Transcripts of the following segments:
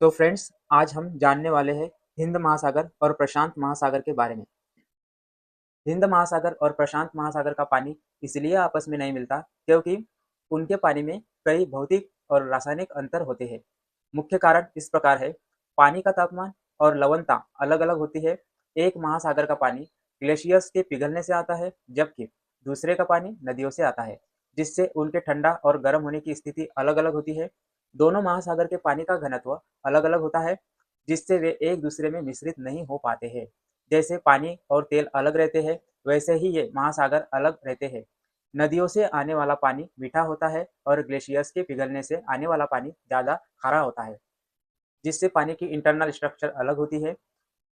तो फ्रेंड्स, आज हम जानने वाले हैं हिंद महासागर और प्रशांत महासागर के बारे में। हिंद महासागर और प्रशांत महासागर का पानी इसलिए आपस में नहीं मिलता क्योंकि उनके पानी में कई भौतिक और रासायनिक अंतर होते हैं। मुख्य कारण इस प्रकार है। पानी का तापमान और लवणता अलग अलग होती है। एक महासागर का पानी ग्लेशियर्स के पिघलने से आता है, जबकि दूसरे का पानी नदियों से आता है, जिससे उनके ठंडा और गर्म होने की स्थिति अलग अलग होती है। दोनों महासागर के पानी का घनत्व अलग अलग होता है, जिससे वे एक दूसरे में मिश्रित नहीं हो पाते हैं। जैसे पानी और तेल अलग रहते हैं, वैसे ही ये महासागर अलग रहते हैं। नदियों से आने वाला पानी मीठा होता है और ग्लेशियर्स के पिघलने से आने वाला पानी ज़्यादा खारा होता है, जिससे पानी की इंटरनल स्ट्रक्चर अलग होती है।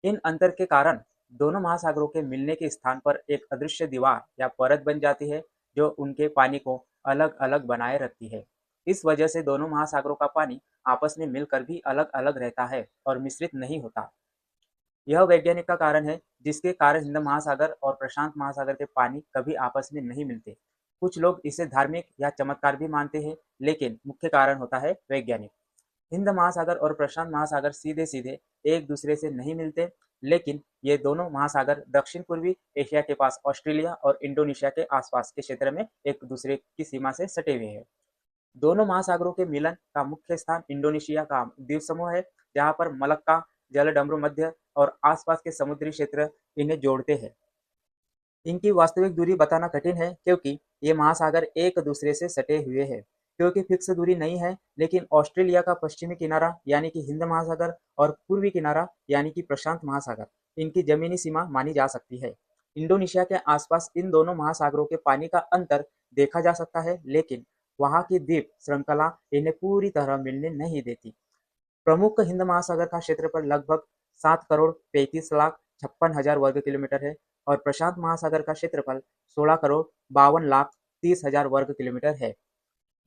इन अंतर के कारण दोनों महासागरों के मिलने के स्थान पर एक अदृश्य दीवार या परत बन जाती है, जो उनके पानी को अलग अलग बनाए रखती है। इस वजह से दोनों महासागरों का पानी आपस में मिलकर भी अलग अलग रहता है और मिश्रित नहीं होता। यह वैज्ञानिक का कारण है, जिसके कारण हिंद महासागर और प्रशांत महासागर के पानी कभी आपस में नहीं मिलते। कुछ लोग इसे धार्मिक या चमत्कार भी मानते हैं, लेकिन मुख्य कारण होता है वैज्ञानिक। हिंद महासागर और प्रशांत महासागर सीधे सीधे एक दूसरे से नहीं मिलते, लेकिन ये दोनों महासागर दक्षिण पूर्वी एशिया के पास ऑस्ट्रेलिया और इंडोनेशिया के आसपास के क्षेत्र में एक दूसरे की सीमा से सटे हुए हैं। दोनों महासागरों के मिलन का मुख्य स्थान इंडोनेशिया का द्वीप समूह है, जहाँ पर मलक्का जलडमरू मध्य और आसपास के समुद्री क्षेत्र इन्हें जोड़ते हैं। इनकी वास्तविक दूरी बताना कठिन है, क्योंकि ये महासागर एक दूसरे से सटे हुए हैं। क्योंकि फिक्स दूरी नहीं है, लेकिन ऑस्ट्रेलिया का पश्चिमी किनारा यानी कि हिंद महासागर और पूर्वी किनारा यानी कि प्रशांत महासागर इनकी जमीनी सीमा मानी जा सकती है। इंडोनेशिया के आसपास इन दोनों महासागरों के पानी का अंतर देखा जा सकता है, लेकिन वहाँ की द्वीप श्रृंखला इन्हें पूरी तरह मिलने नहीं देती। प्रमुख हिंद महासागर का क्षेत्रफल लगभग 7 करोड़ 35 लाख 56 हजार वर्ग किलोमीटर है और प्रशांत महासागर का क्षेत्रफल 16 करोड़ 52 लाख 30 हजार वर्ग किलोमीटर है।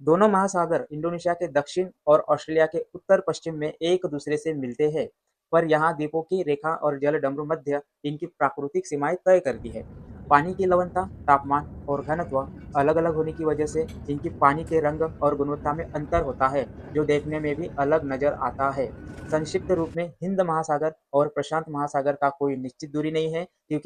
दोनों महासागर इंडोनेशिया के दक्षिण और ऑस्ट्रेलिया के उत्तर पश्चिम में एक दूसरे से मिलते हैं, पर यहाँ द्वीपों की रेखा और जलडमरू मध्य इनकी प्राकृतिक सीमाएं तय करती है। पानी की लवणता, तापमान और घनत्व अलग अलग होने की वजह से इनकी पानी के रंग और गुणवत्ता में अंतर होता है, जो देखने में भी अलग नजर आता है। संक्षिप्त रूप में हिंद महासागर और प्रशांत महासागर का कोई निश्चित दूरी नहीं है, क्योंकि